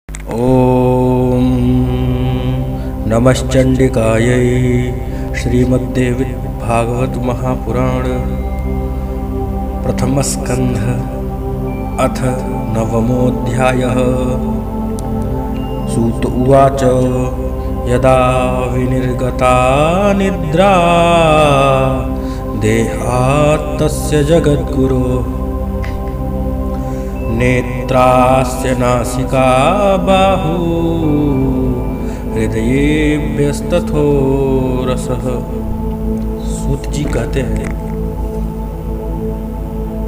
ॐ नमश्चण्डिकायै श्रीमद्देवीभागवत महापुराण प्रथमस्कन्ध अथ नवमोऽध्यायः। सूत उवाच यदा विनिर्गता निद्रा देहात् तस्य जगद्गुरोः नेत्रास्य नासिका बाहू हृदयेभ्यस्तथो रसः। सूत जी कहते हैं,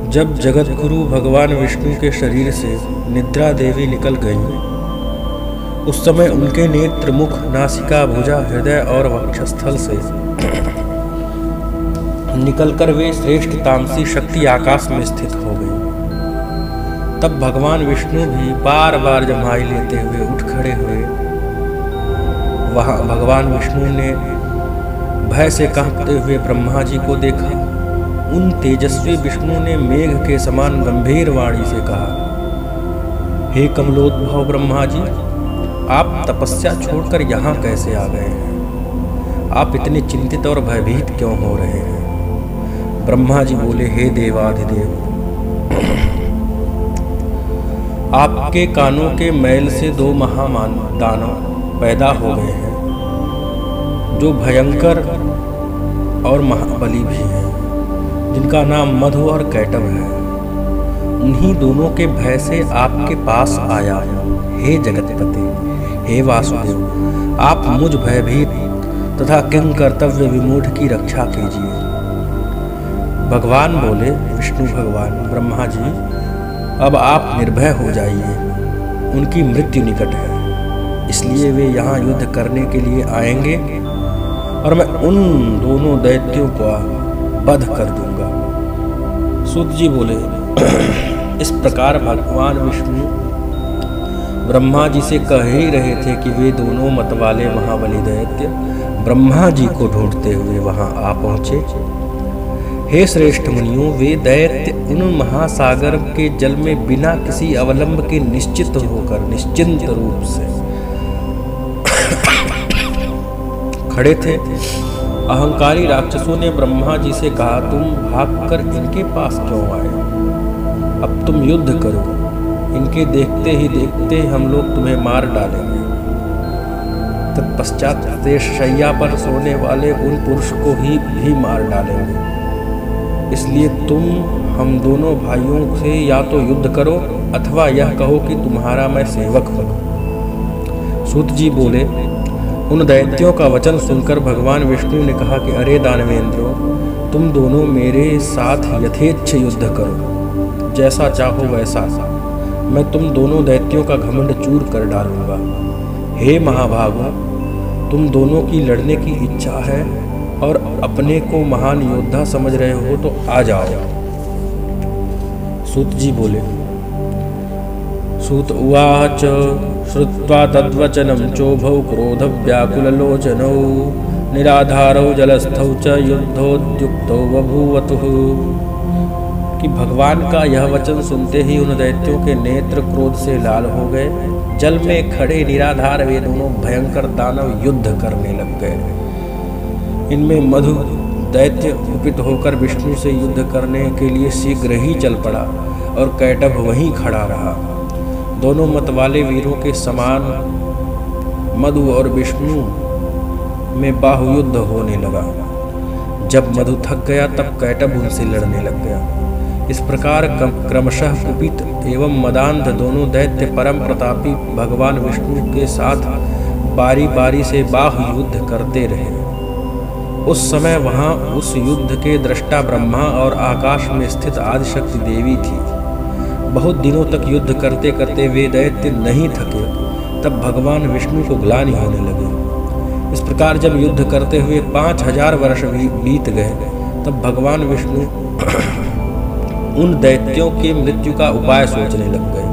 जब जगद्गुरु भगवान विष्णु के शरीर से निद्रा देवी निकल गईं, उस समय उनके नेत्र, मुख, नासिका, भुजा, हृदय और वक्षस्थल से निकलकर वे श्रेष्ठ तामसी शक्ति आकाश में स्थित हो गई। तब भगवान विष्णु भी बार बार जमाई लेते हुए उठ खड़े हुए। वहां भगवान विष्णु ने भय से कांपते हुए ब्रह्मा जी को देखा। उन तेजस्वी विष्णु ने मेघ के समान गंभीर वाणी से कहा, हे कमलोद्भव ब्रह्मा जी, आप तपस्या छोड़कर यहाँ कैसे आ गए हैं? आप इतने चिंतित और भयभीत क्यों हो रहे हैं? ब्रह्मा जी बोले, हे देवाधिदेव, आपके कानों के मैल से दो महामान दानव पैदा हो गए हैं, जो भयंकर और महाबली भी हैं, जिनका नाम मधु और कैटभ है। उन्हीं दोनों के भय से आपके पास आया। हे जगतपते, हे वासुदेव, आप मुझ भयभीत तथा किंग कर्तव्य विमूढ़ की रक्षा कीजिए। भगवान बोले, विष्णु भगवान, ब्रह्मा जी, अब आप निर्भय हो जाइए। उनकी मृत्यु निकट है, इसलिए वे यहाँ युद्ध करने के लिए आएंगे और मैं उन दोनों दैत्यों को वध कर दूंगा। सूत जी बोले, इस प्रकार भगवान विष्णु ब्रह्मा जी से कह ही रहे थे कि वे दोनों मतवाले महाबली दैत्य ब्रह्मा जी को ढूंढते हुए वहां आ पहुंचे। हे श्रेष्ठ मुनियों, वे दैत्य उन महासागर के जल में बिना किसी अवलंब के निश्चिंत रूप से खड़े थे। अहंकारी राक्षसों ने ब्रह्मा जी से कहा, तुम भागकर इनके पास क्यों आए? अब तुम युद्ध करो, इनके देखते ही देखते हम लोग तुम्हें मार डालेंगे। तत्पश्चात शैया पर सोने वाले उन पुरुष को भी मार डालेंगे। इसलिए तुम हम दोनों भाइयों से या तो युद्ध करो अथवा यह कहो कि तुम्हारा मैं सेवक हूँ। सूत जी बोले, उन दैत्यों का वचन सुनकर भगवान विष्णु ने कहा कि अरे दानवेंद्रों, तुम दोनों मेरे साथ यथेच्छ युद्ध करो, जैसा चाहो वैसा। मैं तुम दोनों दैत्यों का घमंड चूर कर डालूंगा। हे महाभागों, तुम दोनों की लड़ने की इच्छा है और अपने को महान योद्धा समझ रहे हो तो आ जाओ। सूत जी बोले, सूत उवाच श्रुत्वा तद्वचनं चोभौ क्रोधव्याकुललोचनौ निराधारौ जलस्थौ च युद्धोद्युक्तौ बभूवतुः। कि भगवान का यह वचन सुनते ही उन दैत्यों के नेत्र क्रोध से लाल हो गए। जल में खड़े निराधार वे दोनों भयंकर दानव युद्ध करने लग गए। इनमें मधु दैत्य कुपित होकर विष्णु से युद्ध करने के लिए शीघ्र ही चल पड़ा और कैटभ वहीं खड़ा रहा। दोनों मतवाले वीरों के समान मधु और विष्णु में बाहुयुद्ध होने लगा। जब मधु थक गया तब कैटभ उनसे लड़ने लग गया। इस प्रकार क्रमशः कुपित एवं मदान्ध दोनों दैत्य परम प्रतापी भगवान विष्णु के साथ बारी बारी से बाहुयुद्ध करते रहे। उस समय वहां उस युद्ध के दृष्टा ब्रह्मा और आकाश में स्थित आदिशक्ति देवी थी। बहुत दिनों तक युद्ध करते करते वे दैत्य नहीं थके, तब भगवान विष्णु को ग्लानि होने लगी। इस प्रकार जब युद्ध करते हुए 5000 वर्ष बीत गए, तब भगवान विष्णु उन दैत्यों के मृत्यु का उपाय सोचने लग गए।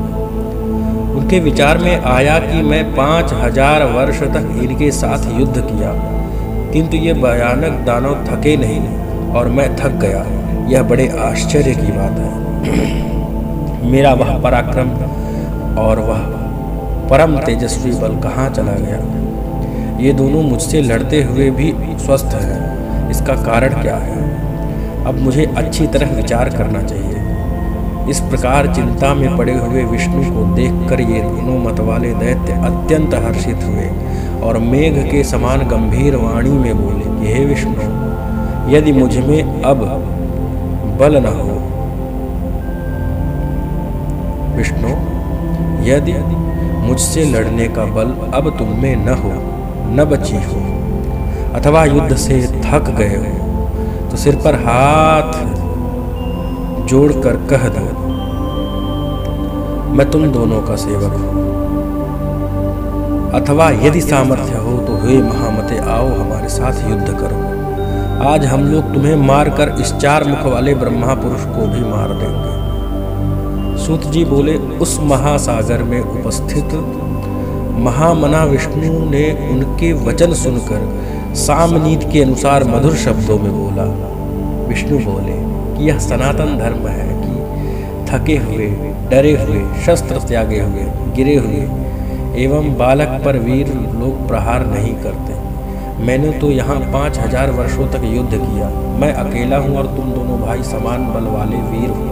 उनके विचार में आया कि मैं 5000 वर्ष तक इनके साथ युद्ध किया, किंतु ये भयानक दानव थके नहीं और मैं थक गया। यह बड़े आश्चर्य की बात है। मेरा वह पराक्रम और वह परम तेजस्वी बल कहाँ चला गया? ये दोनों मुझसे लड़ते हुए भी स्वस्थ हैं, इसका कारण क्या है? अब मुझे अच्छी तरह विचार करना चाहिए। इस प्रकार चिंता में पड़े हुए विष्णु को देखकर ये दोनों मतवाले दैत्य अत्यंत हर्षित हुए और मेघ के समान गंभीर वाणी में बोले कि हे विष्णु, यदि मुझ में अब बल न हो, विष्णु यदि मुझसे लड़ने का बल अब तुम में न हो, न बची हो, अथवा युद्ध से थक गए हो, तो सिर पर हाथ जोड़कर कह दो, मैं तुम दोनों का सेवक हूं। अथवा यदि सामर्थ्य हो तो हे महामते, आओ हमारे साथ युद्ध करो। आज हम लोग तुम्हें मारकर इस 4 मुख वाले ब्रह्मा पुरुष को भी मार देंगे। सूत जी बोले, उस महासागर में उपस्थित महामना विष्णु ने उनके वचन सुनकर सामनीत के अनुसार मधुर शब्दों में बोला। विष्णु बोले कि यह सनातन धर्म है कि थके हुए, डरे हुए, शस्त्र त्यागे हुए, गिरे हुए एवं बालक पर वीर लोग प्रहार नहीं करते। मैंने तो यहाँ 5000 वर्षों तक युद्ध किया। मैं अकेला हूँ और तुम दोनों भाई समान बल वाले वीर हो,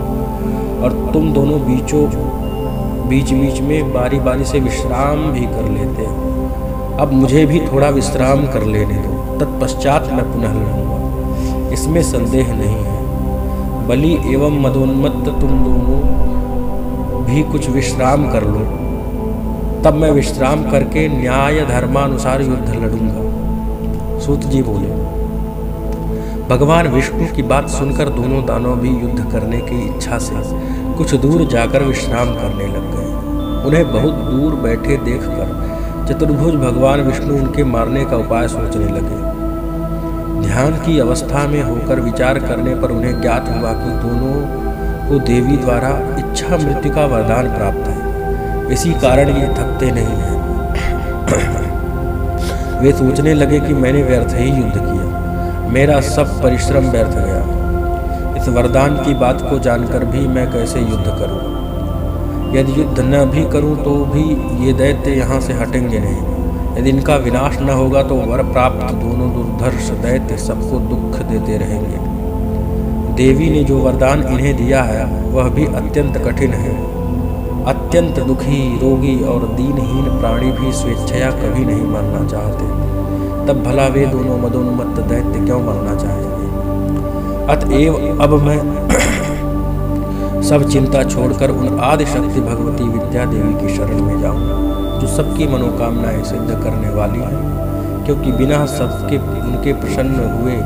और तुम दोनों बीच बीच में बारी बारी से विश्राम भी कर लेते हो। अब मुझे भी थोड़ा विश्राम कर लेने दो, तत्पश्चात मैं पुनः लड़ूंगा, इसमें संदेह नहीं है। बलि एवं मदोन्मत्त तुम दोनों भी कुछ विश्राम कर लो, तब मैं विश्राम करके न्याय धर्मानुसार युद्ध लड़ूंगा। सूत जी बोले, भगवान विष्णु की बात सुनकर दोनों दानव भी युद्ध करने की इच्छा से कुछ दूर जाकर विश्राम करने लग गए। उन्हें बहुत दूर बैठे देखकर चतुर्भुज भगवान विष्णु उनके मारने का उपाय सोचने लगे। ध्यान की अवस्था में होकर विचार करने पर उन्हें ज्ञात हुआ कि दोनों को देवी द्वारा इच्छा मृत्यु का वरदान प्राप्त है, इसी कारण ये थकते नहीं हैं। वे सोचने लगे कि मैंने व्यर्थ ही युद्ध किया, मेरा सब परिश्रम व्यर्थ गया। इस वरदान की बात को जानकर भी मैं कैसे युद्ध करूं? यदि युद्ध न भी करूं तो भी ये दैत्य यहाँ से हटेंगे नहीं। यदि इनका विनाश न होगा तो वर प्राप्त दोनों दुर्धर्ष दैत्य सबको दुख देते रहेंगे। देवी ने जो वरदान इन्हें दिया है वह भी अत्यंत कठिन है। अत्यंत दुखी, रोगी और दीनहीन प्राणी भी स्वेच्छया कभी नहीं मरना चाहते, तब भला वे दोनों मदोन्मत्त दैत्य क्यों मरना चाहेंगे? अतएव अब मैं सब चिंता छोड़कर उन आदि शक्ति भगवती विद्या देवी की शरण में जाऊंगा, जो सबकी मनोकामनाएं सिद्ध करने वाली है, क्योंकि बिना सबके उनके प्रसन्न हुए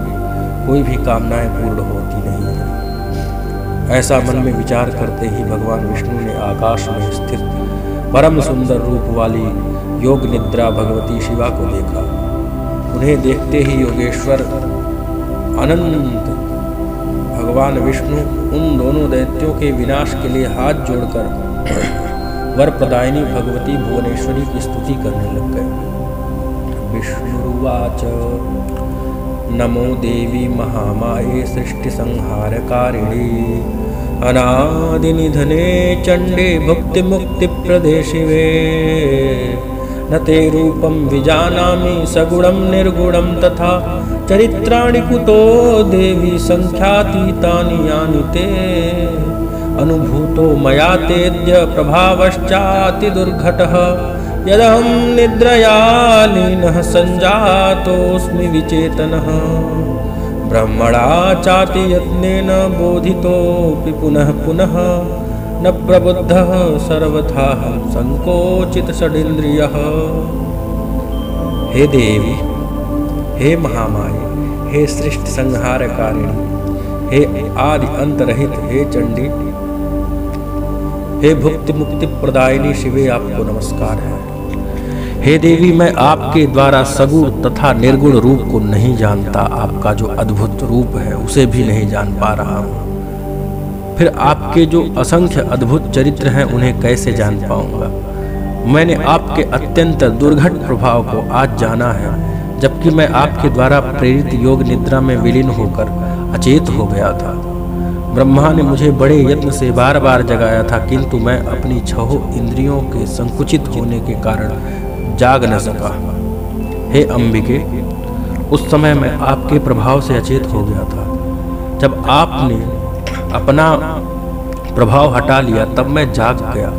कोई भी कामनाएं पूर्ण होती नहीं है। ऐसा मन में विचार करते ही भगवान विष्णु ने आकाश में स्थित परम सुंदर रूप वाली योग निद्रा भगवती शिवा को देखा। उन्हें देखते ही योगेश्वर अनंत भगवान विष्णु उन दोनों दैत्यों के विनाश के लिए हाथ जोड़कर वर प्रदायिनी भगवती भुवनेश्वरी की स्तुति करने लग गए। विष्णुवाच, नमो देवी महामाये सृष्टि संहारकारिणी, अनादि निधने चंडे भुक्ति मुक्ति प्रदे शिवे, न ते रूपम विजानामि सगुणम निर्गुणम तथा चरित्राणि कुतो देवी संख्यातीतानि यानि ते, अनुभूतो मया तेद्य प्रभावश्चाति दुर्घटः, यदहं निद्रया लीनः संजातोऽस्मि विचेतनः, ब्रह्मणा चाति यत्नेन बोधितोऽपि पुनः पुनः, न प्रबुद्धः सर्वथा संकोचित षडिन्द्रियः। हे देवी, हे महामाये, हे सृष्टि संहारकारिणी, हे आदि अंत रहित, हे चंडी, हे भुक्ति मुक्ति प्रदायिनी शिवे, आपको नमस्कार है। हे देवी, मैं आपके द्वारा सगुण तथा निर्गुण रूप को नहीं जानता, आपका जो अद्भुत रूप है उसे भी नहीं जान पा रहा हूँ। फिर आपके जो असंख्य अद्भुत चरित्र हैं उन्हें कैसे जान पाऊंगा? मैंने आपके अत्यंत दुर्घट प्रभाव को आज जाना है, जबकि मैं आपके द्वारा प्रेरित योग निद्रा में विलीन होकर अचेत हो गया था। ब्रह्मा ने मुझे बड़े यत्न से बार बार जगाया था, किंतु मैं अपनी छहों इंद्रियों के संकुचित होने के कारण जाग न सका। हे अंबिके, उस समय मैं आपके प्रभाव से अचेत हो गया था। जब आपने अपना प्रभाव हटा लिया तब मैं जाग गया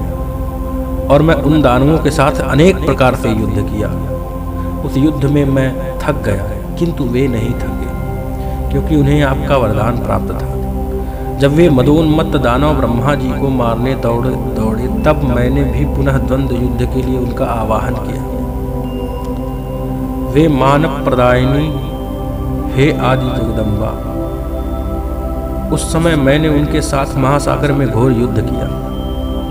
और मैं उन दानवों के साथ अनेक प्रकार से युद्ध किया। उस युद्ध में मैं थक गया, किंतु वे नहीं थके, क्योंकि उन्हें आपका वरदान प्राप्त था। जब वे मदोन्मत्त दानव ब्रह्मा जी को मारने दौड़े तब मैंने भी पुनः द्वंद्व युद्ध के लिए उनका आवाहन किया। वे मानव प्रदायिनी, हे आदि जगदम्बा, उस समय मैंने उनके साथ महासागर में घोर युद्ध किया।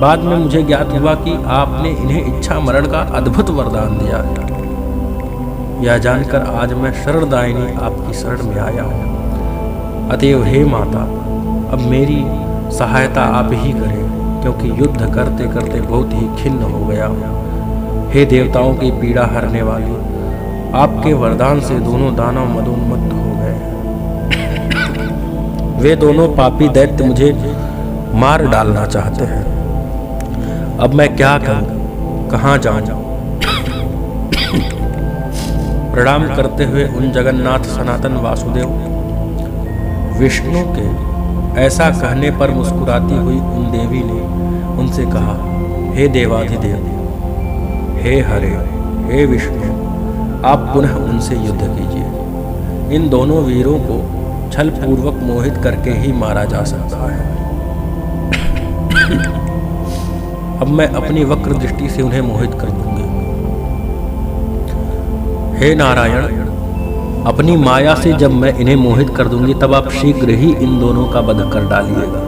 बाद में मुझे ज्ञात हुआ कि आपने इन्हें इच्छा मरण का अद्भुत वरदान दिया है। यह जानकर आज मैं शरणदायिनी आपकी शरण में आया हूँ। अतएव हे माता, अब मेरी सहायता आप ही करें, क्योंकि युद्ध करते करते बहुत ही खिन्न हो गया हूँ। हे देवताओं की पीड़ा हरने वाली, आपके वरदान से दोनों दानव मदोन्मत्त हो गए। वे दोनों पापी दैत्य मुझे मार डालना चाहते हैं। अब मैं क्या करूं, कहाँ जाऊं? प्रणाम करते हुए उन जगन्नाथ सनातन वासुदेव विष्णु के ऐसा कहने पर मुस्कुराती हुई उन देवी ने उनसे कहा, हे देवाधिदेव, हे हरे, हे विष्णु, आप पुनः उनसे युद्ध कीजिए। इन दोनों वीरों को छल पूर्वक मोहित करके ही मारा जा सकता है। अब मैं अपनी वक्र दृष्टि से उन्हें मोहित कर दूंगी। हे नारायण, अपनी माया से जब मैं इन्हें मोहित कर दूंगी तब आप शीघ्र ही इन दोनों का वध कर डालिएगा।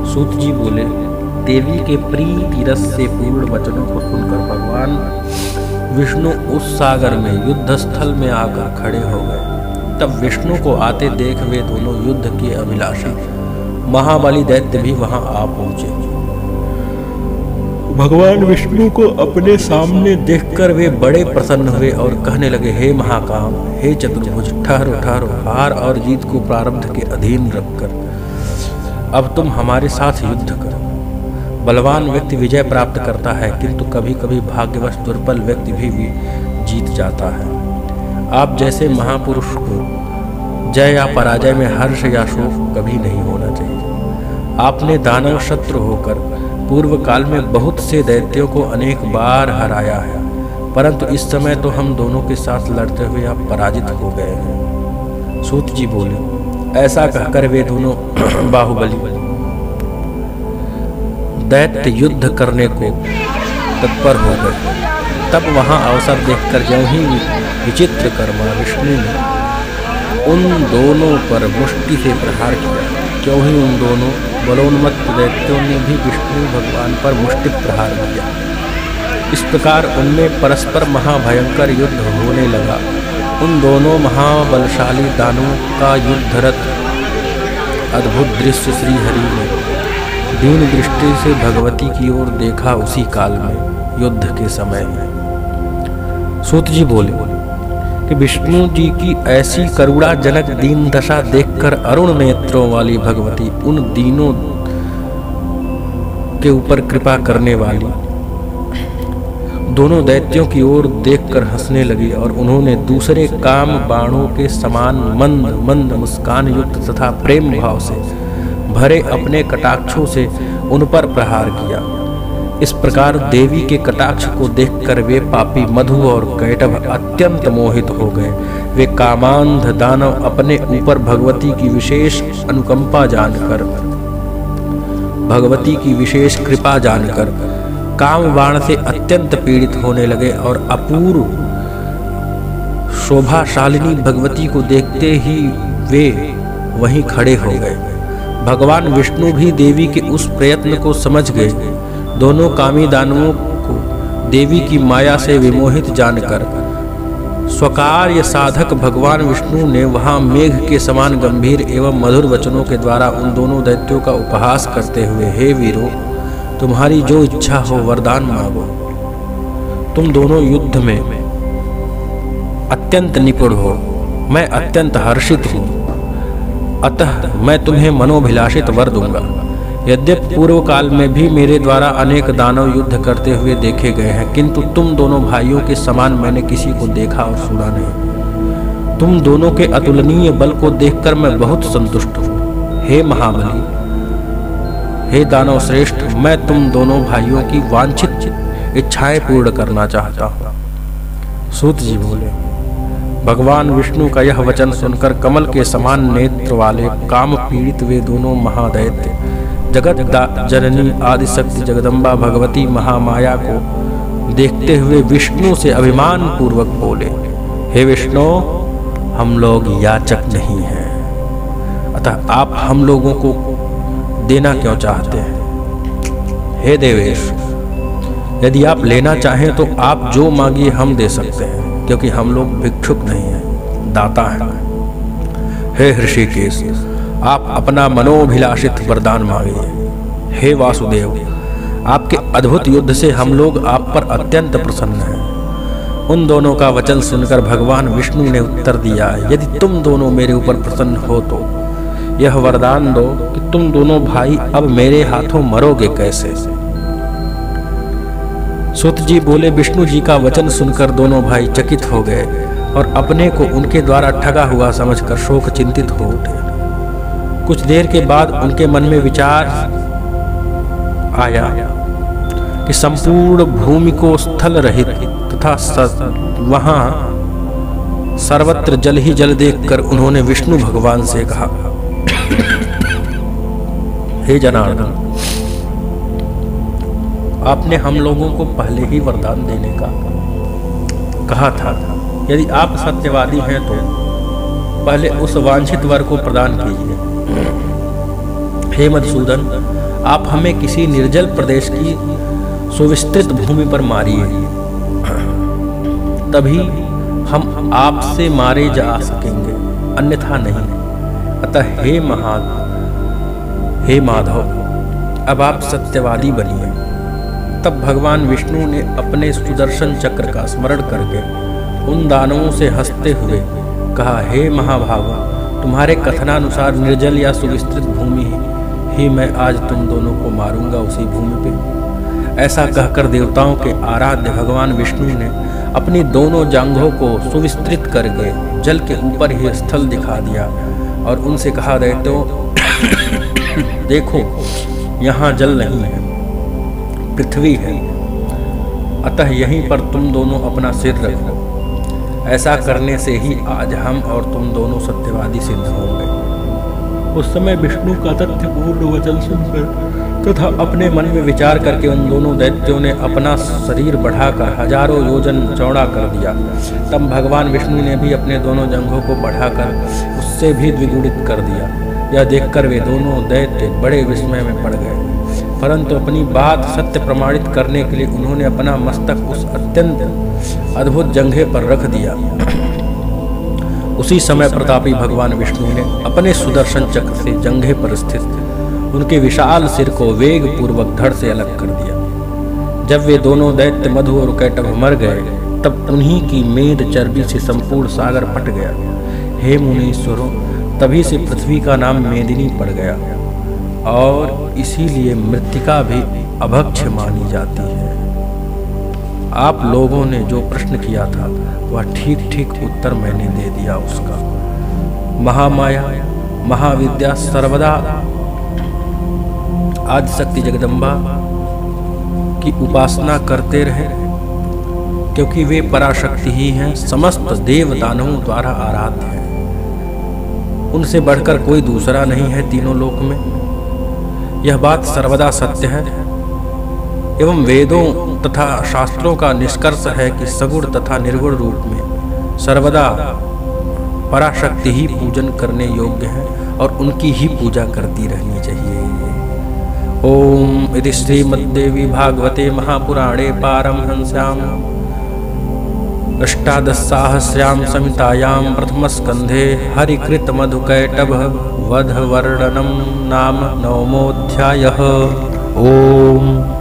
सूत जी बोले, देवी के प्रीति रस से पूर्ण वचनों को सुनकर भगवान विष्णु उस सागर में युद्ध स्थल में आकर खड़े हो गए। तब विष्णु को आते देख वे दोनों युद्ध के अभिलाषी महाबली दैत्य भी वहां आ पहुंचे। भगवान विष्णु को अपने सामने देखकर वे बड़े प्रसन्न हुए और कहने लगे, हे महाकाम, हे चतुर्भुज, ठहरो ठहरो, हार और जीत को प्रारब्ध के अधीन रखकर अब तुम हमारे साथ युद्ध करो। बलवान व्यक्ति विजय प्राप्त करता है, किंतु कभी कभी भाग्यवश दुर्बल व्यक्ति भी जीत जाता है। आप जैसे महापुरुष को जय या पराजय में हर्ष या शोक कभी नहीं होना चाहिए। आपने दानव शत्रु होकर पूर्व काल में बहुत से दैत्यों को अनेक बार हराया है, परंतु इस समय तो हम दोनों के साथ लड़ते हुए आप पराजित हो गए हैं। सूत जी बोले, ऐसा कहकर वे दोनों बाहुबली दैत्य युद्ध करने को तत्पर हो गए। तब वहां अवसर देखकर ज्यों ही विचित्र कर्मा विष्णु ने उन दोनों पर मुष्टि से प्रहार किया। क्यों ही उन दोनों बलोन्मत्त दैत्यों ने भी विष्णु भगवान पर मुष्टि प्रहार किया। इस प्रकार उनमें परस्पर महाभयंकर युद्ध होने लगा। उन दोनों महाबलशाली दानवों का युद्धरत अद्भुत दृश्य श्री हरि ने दीन दृष्टि से भगवती की ओर देखा। उसी काल में युद्ध के समय में सूत जी बोले कि विष्णु जी की ऐसी करुणाजनक दीन दशा देखकर अरुण नेत्रों वाली भगवती उन दीनों के ऊपर कृपा करने वाली दोनों दैत्यों की ओर देखकर हंसने लगी और उन्होंने दूसरे काम बाणों के समान मंद मंद मुस्कान युक्त तथा प्रेम भाव से भरे अपने कटाक्षों से उन पर प्रहार किया। इस प्रकार देवी के कटाक्ष को देखकर वे पापी मधु और कैटभ अत्यंत मोहित हो गए। वे कामांध दानव अपने ऊपर भगवती की विशेष अनुकंपा जानकर, भगवती की विशेष कृपा जानकर काम बाण से अत्यंत पीड़ित होने लगे और अपूर्व शोभाशालिनी भगवती को देखते ही वे वहीं खड़े हो गए। भगवान विष्णु भी देवी के उस प्रयत्न को समझ गए। दोनों कामी दानवों को देवी की माया से विमोहित जानकर स्वकार्य साधक भगवान विष्णु ने वहां मेघ के समान गंभीर एवं मधुर वचनों के द्वारा उन दोनों दैत्यों का उपहास करते हुए, हे वीरों, तुम्हारी जो इच्छा हो वरदान मांगो। तुम दोनों युद्ध में अत्यंत निपुण हो, मैं अत्यंत हर्षित हूँ। अतः मैं तुम्हें मनोभिलाषित वर दूंगा। यद्यपि पूर्व काल में भी मेरे द्वारा अनेक दानव युद्ध करते हुए देखे गए हैं, किंतु तुम दोनों भाइयों के समान मैंने किसी को देखा और सुना नहीं। तुम दोनों के अतुलनीय बल को देखकर मैं बहुत संतुष्ट हूँ। हे महाबली, हे दानव श्रेष्ठ, मैं तुम दोनों भाइयों की वांछित इच्छाएं पूर्ण करना चाहता हूँ। सूत जी बोले, भगवान विष्णु का यह वचन सुनकर कमल के समान नेत्र वाले काम पीड़ित वे दोनों महादैत्य जगत जननी आदिशक्ति जगदम्बा भगवती महामाया को देखते हुए विष्णु से अभिमान पूर्वक बोले, हे विष्णु, हम लोग याचक नहीं हैं, अतः आप हम लोगों को देना क्यों चाहते हैं? हे देवेश, यदि आप लेना चाहें तो आप जो मांगिए हम दे सकते हैं, क्योंकि हम लोग भिक्षुक नहीं हैं, दाता हैं। हे ऋषिकेश, आप अपना मनोभिलाषित वरदान मांगिए। हे वासुदेव, आपके अद्भुत युद्ध से हम लोग आप पर अत्यंत प्रसन्न हैं। उन दोनों का वचन सुनकर भगवान विष्णु ने उत्तर दिया, यदि तुम दोनों मेरे ऊपर प्रसन्न हो तो यह वरदान दो कि तुम दोनों भाई अब मेरे हाथों मरोगे कैसे? सूत जी बोले, विष्णु जी का वचन सुनकर दोनों भाई चकित हो गए और अपने को उनके द्वारा ठगा हुआ समझकर शोक चिंतित हो उठे। कुछ देर के बाद उनके मन में विचार आया कि संपूर्ण भूमि को स्थल रहित तथा वहां सर्वत्र जल ही जल देखकर उन्होंने विष्णु भगवान से कहा, हे जनार्दन, आपने हम लोगों को पहले ही वरदान देने का कहा था। यदि आप सत्यवादी हैं तो पहले उस वांछित वर को प्रदान कीजिए। हे मधुसूदन, आप हमें किसी निर्जल प्रदेश की सुविस्तृत भूमि पर मारिए, तभी हम आपसे मारे जा सकेंगे, अन्यथा नहीं। अतः हे माधव, अब आप सत्यवादी बनिए। तब भगवान विष्णु ने अपने सुदर्शन चक्र का स्मरण करके उन दानवों से हंसते हुए कहा, हे महाभागा, तुम्हारे कथनानुसार निर्जल या सुविस्तृत भूमि ही मैं आज तुम दोनों को मारूंगा, उसी भूमि पे। ऐसा कहकर देवताओं के आराध्य भगवान विष्णु ने अपनी दोनों जांघों को सुविस्तृत करके जल के ऊपर ही स्थल दिखा दिया और उनसे कहा, दैत्यों, देखो यहाँ जल नहीं है, पृथ्वी है, अतः यहीं पर तुम दोनों अपना सिर रखो। ऐसा करने से ही आज हम और तुम दोनों सत्यवादी सिद्ध होंगे। उस समय विष्णु का तथ्यपूर्ण वचन सुनकर तथा अपने मन में विचार करके उन दोनों दैत्यों ने अपना शरीर बढ़ाकर 1000 योजन चौड़ा कर दिया। तब भगवान विष्णु ने भी अपने दोनों जंघों को बढ़ाकर उससे भी द्विगुणित कर दिया। यह देखकर वे दोनों दैत्य बड़े विस्मय में पड़ गए, परंतु अपनी बात सत्य प्रमाणित करने के लिए उन्होंने अपना मस्तक उस अत्यंत अद्भुत जंघे पर रख दिया। उसी समय प्रतापी भगवान विष्णु ने अपने सुदर्शन चक्र से जंघे पर स्थित उनके विशाल सिर को वेग पूर्वक धड़ से अलग कर दिया। जब वे दोनों दैत्य मधु और कैटभ मर गए, तब उन्हीं की मेद चर्बी से संपूर्ण सागर फट गया। हे मुनीश्वरों, तभी से पृथ्वी का नाम मेदिनी पड़ गया और इसीलिए मृत्तिका भी अभक्ष मानी जाती है। आप लोगों ने जो प्रश्न किया था वह ठीक ठीक उत्तर मैंने दे दिया उसका। महामाया महाविद्या सर्वदा आदिशक्ति जगदम्बा की उपासना करते रहे, क्योंकि वे पराशक्ति ही हैं, समस्त देव दानवों द्वारा आराध्य हैं। उनसे बढ़कर कोई दूसरा नहीं है तीनों लोक में। यह बात सर्वदा सत्य है एवं वेदों तथा शास्त्रों का निष्कर्ष है कि सगुण तथा निर्गुण रूप में सर्वदा पराशक्ति ही पूजन करने योग्य है और उनकी ही पूजा करती रहनी चाहिए। ओम इति श्रीमद्देवी भागवते महापुराणे पारमहंस्याम अष्टादशसाहस्र्यां संहितायां प्रथमस्कन्धे हरिकृत मधुकैटभ वध वर्णनं नाम 9मोऽध्यायः। ओम।